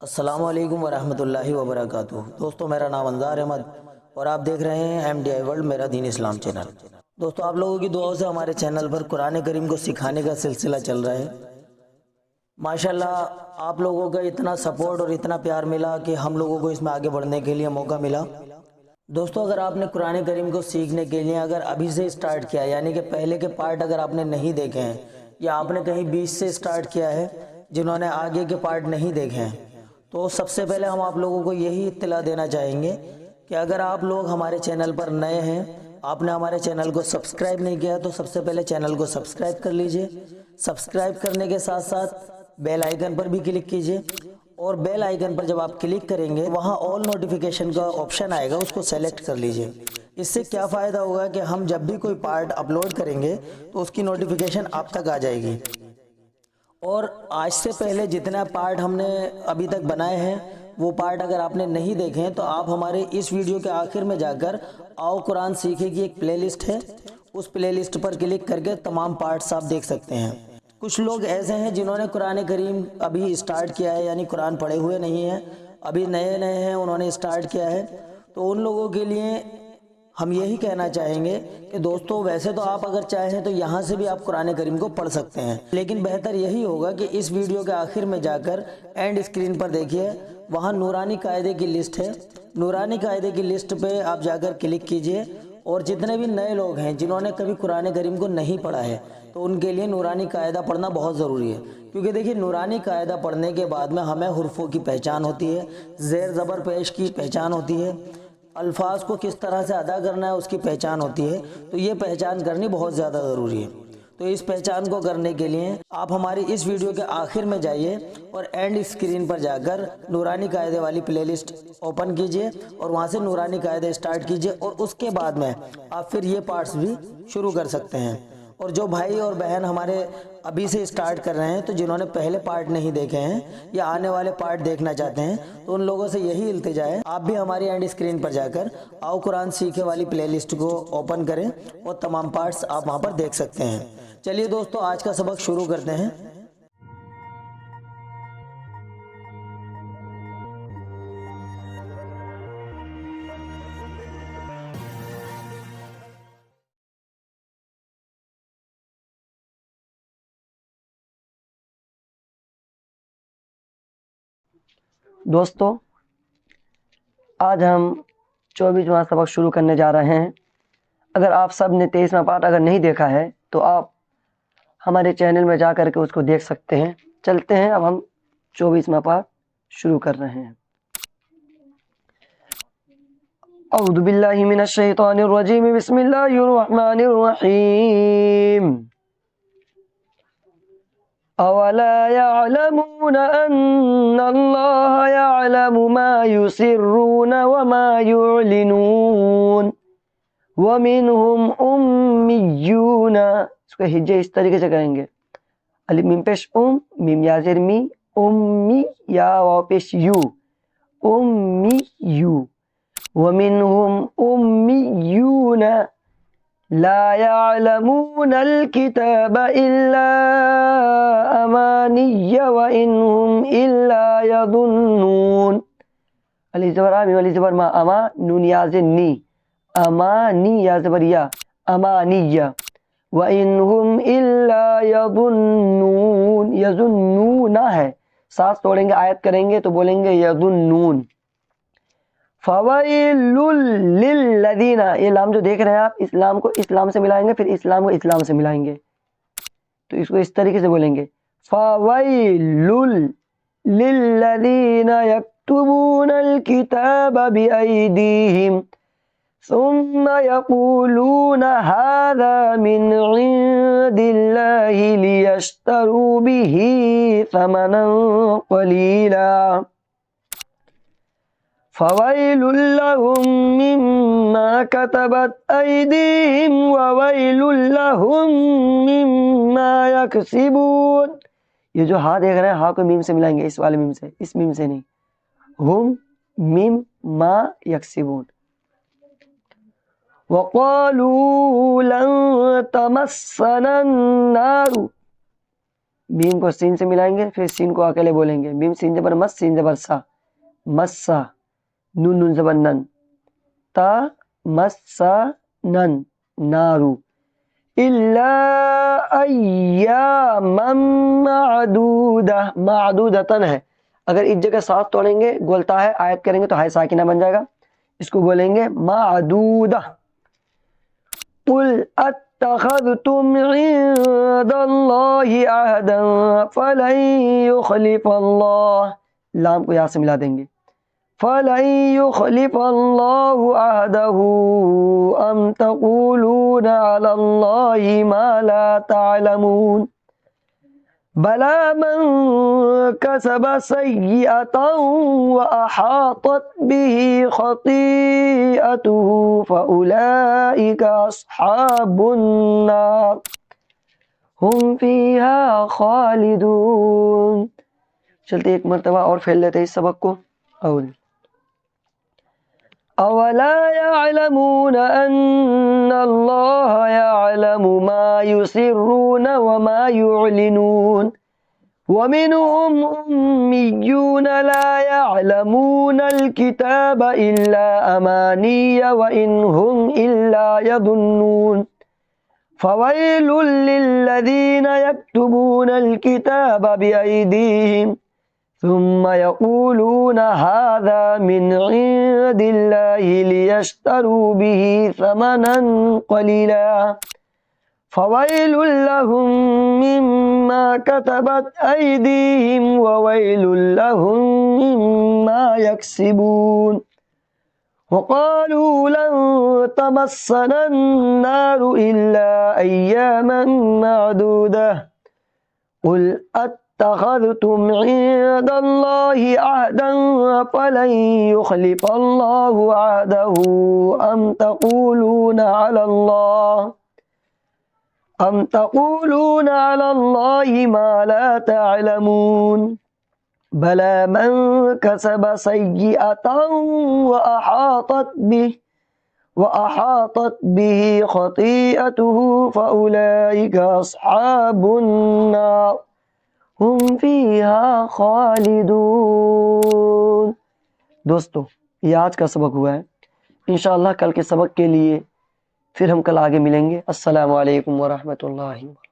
अस्सलामु अलैकुम वरहमतुल्लाहि वबरकातुहू। दोस्तों, मेरा नाम अंजार अहमद और आप देख रहे हैं MDI वर्ल्ड मेरा दीन इस्लाम चैनल। दोस्तों, आप लोगों की दुआओं से हमारे चैनल पर कुरान करीम को सिखाने का सिलसिला चल रहा है। माशाल्लाह, आप लोगों का इतना सपोर्ट और इतना प्यार मिला कि हम लोगों को इसमें आगे बढ़ने के लिए मौका मिला। दोस्तों, अगर आपने कुरान करीम को सीखने के लिए अगर अभी से स्टार्ट किया, यानी कि पहले के पार्ट अगर आपने नहीं देखे हैं या आपने कहीं बीच से स्टार्ट किया है, जिन्होंने आगे के पार्ट नहीं देखे हैं, तो सबसे पहले हम आप लोगों को यही इत्तला देना चाहेंगे कि अगर आप लोग हमारे चैनल पर नए हैं, आपने हमारे चैनल को सब्सक्राइब नहीं किया, तो सबसे पहले चैनल को सब्सक्राइब कर लीजिए। सब्सक्राइब करने के साथ साथ बेल आइकन पर भी क्लिक कीजिए और बेल आइकन पर जब आप क्लिक करेंगे वहाँ ऑल नोटिफिकेशन का ऑप्शन आएगा, उसको सेलेक्ट कर लीजिए। इससे क्या फ़ायदा होगा कि हम जब भी कोई पार्ट अपलोड करेंगे तो उसकी नोटिफिकेशन आप तक आ जाएगी। और आज से पहले जितना पार्ट हमने अभी तक बनाए हैं वो पार्ट अगर आपने नहीं देखे हैं तो आप हमारे इस वीडियो के आखिर में जाकर आओ कुरान सीखे की एक प्लेलिस्ट है, उस प्लेलिस्ट पर क्लिक करके तमाम पार्ट्स आप देख सकते हैं। कुछ लोग ऐसे हैं जिन्होंने कुरान करीम अभी स्टार्ट किया है, यानी कुरान पढ़े हुए नहीं हैं, अभी नए नए हैं, उन्होंने स्टार्ट किया है, तो उन लोगों के लिए हम यही कहना चाहेंगे कि दोस्तों, वैसे तो आप अगर चाहें तो यहाँ से भी आप कुरान करीम को पढ़ सकते हैं, लेकिन बेहतर यही होगा कि इस वीडियो के आखिर में जाकर एंड स्क्रीन पर देखिए, वहाँ नूरानी कायदे की लिस्ट है। नूरानी कायदे की लिस्ट पे आप जाकर क्लिक कीजिए और जितने भी नए लोग हैं जिन्होंने कभी कुरान करीम को नहीं पढ़ा है तो उनके लिए नूरानी कायदा पढ़ना बहुत ज़रूरी है। क्योंकि देखिए, नूरानी कायदा पढ़ने के बाद में हमें हुर्फ़ों की पहचान होती है, ज़ेर ज़बर पेश की पहचान होती है, अल्फाज को किस तरह से अदा करना है उसकी पहचान होती है। तो ये पहचान करनी बहुत ज़्यादा ज़रूरी है। तो इस पहचान को करने के लिए आप हमारी इस वीडियो के आखिर में जाइए और एंड स्क्रीन पर जाकर नूरानी कायदे वाली प्लेलिस्ट ओपन कीजिए और वहाँ से नूरानी कायदे स्टार्ट कीजिए और उसके बाद में आप फिर ये पार्ट्स भी शुरू कर सकते हैं। और जो भाई और बहन हमारे अभी से स्टार्ट कर रहे हैं, तो जिन्होंने पहले पार्ट नहीं देखे हैं या आने वाले पार्ट देखना चाहते हैं, तो उन लोगों से यही इल्तिजा है, आप भी हमारी एंड स्क्रीन पर जाकर आओ कुरान सीखे वाली प्लेलिस्ट को ओपन करें और तमाम पार्ट्स आप वहां पर देख सकते हैं। चलिए दोस्तों, आज का सबक शुरू करते हैं। दोस्तों, आज हम 24वां सबक शुरू करने जा रहे हैं। अगर आप सब ने 23वां पार्ट अगर नहीं देखा है तो आप हमारे चैनल में जा करके उसको देख सकते हैं। चलते हैं, अब हम 24वां पार्ट शुरू कर रहे हैं। औज़ु बिल्लाहि मिनश शैतानिर रजीम, बिस्मिल्लाहिर रहमानिर रहीम। अवला यअलमून अन्नल्लाह यअलमु मा युसिर्रून व मा युअलिनून वमिनहुम उम्मियून। इसको हिज्जे इस तरीके से करेंगे, अलिफ मीम पेश मीम या ज़ेर मी, उम्मी या वाव पेश यू, उम्मियू। वमिनहुम उम्मियून ला यअलमूनल किताब इल्ला अमानिय्य व इनहुम इल्ला यज़ुन्नून। अलिफ ज़बर आ, मीम अलिफ ज़बर मा, अमा नून या ज़ेर नी, अमानी या ज़बर या, अमानिय्य। व इनहुम इल्ला यज़ुन्नून, यज़ुन्नूना है, सांस तोड़ेंगे, आयत करेंगे तो बोलेंगे यज़ुन्नून। फ़वैलुल लिल्लज़ीना, ये लाम जो देख रहे हैं आप, इस्लाम को इस्लाम से मिलाएंगे, फिर इस्लाम को इस्लाम से मिलाएंगे, तो इसको इस तरीके से बोलेंगे, फ़वैलुल लिल्लज़ीना यक्तुबूनल किताब बिअयदीहिम सुम्मा यक़ूलून हाज़ा मिन इंदिल्लाहि लियश्तरू बिही समनन क़लीला फ़वैलुल लहुम मिम्मा कतबत अयदीहिम व वैलुल लहुम मिम्मा यक्सिबून। ये जो हा देख रहे हैं, हा को मीम से मिलाएंगे, इस वाले मीम से, इस मीम से नहीं, हुम मिम मा यक्सिबून। वक़ालू लन तमस्सना अन्नारु میم کو سین سے ملائیں گے، پھر سین کو اکیلے بولیں گے. میم سین زبر مس، سین زبر سا، مسا. نون نون زبر نن، تا مسا نن نارو. الا ایاما معدودہ، معدودتن ہے. اگر اس جگہ ساتھ توڑیں گے گولتا ہے آیت کریں گے تو ہائے ساکنہ بن جائے گا، اس کو بولیں گے معدودہ. قل اتخذتم عند اللہ عہدا فلن یخلف اللہ، لام کو یہاں سے ملا دیں گے. فلن یخلف اللہ عہدہ ام تقولون علی اللہ ما لا تعلمون. بلا من کسب سیئۃ وأحاطت به خطیئته فأولئک اصحاب النار هم فیہا خالدون. چلتے ایک مرتبہ اور پھیل لیتے اس سبق کو. اولا يعلمون ان اللہ يعلم ما يسرون وما يعلنون ومنهم أميون لا يعلمون الكتاب إلا أماني وإن هم إلا يظنون فويل للذين يكتبون الكتاب بأيديهم ثم يقولون هذا من عند الله ليشتروا به ثمنا قليلا فويل لهم مما كتبت أيديهم وويل لهم مما يكسبون. وقالوا لن تمسنا النار إلا أياما معدودة قل اتخذتم عند الله عهدا فلن يخلف الله عهده أم تقولون على الله ما لا تعلمون. بلى من كسب سيئة وأحاطت به خطيئته فأولئك أصحاب النار هم فيها خالدون. دوستو یہ آج کا سبق ہوا ہے. انشاءاللہ کل کے سبق کے لیے پھر ہم کل آگے ملیں گے. السلام علیکم ورحمۃ اللہ وبرکاتہ.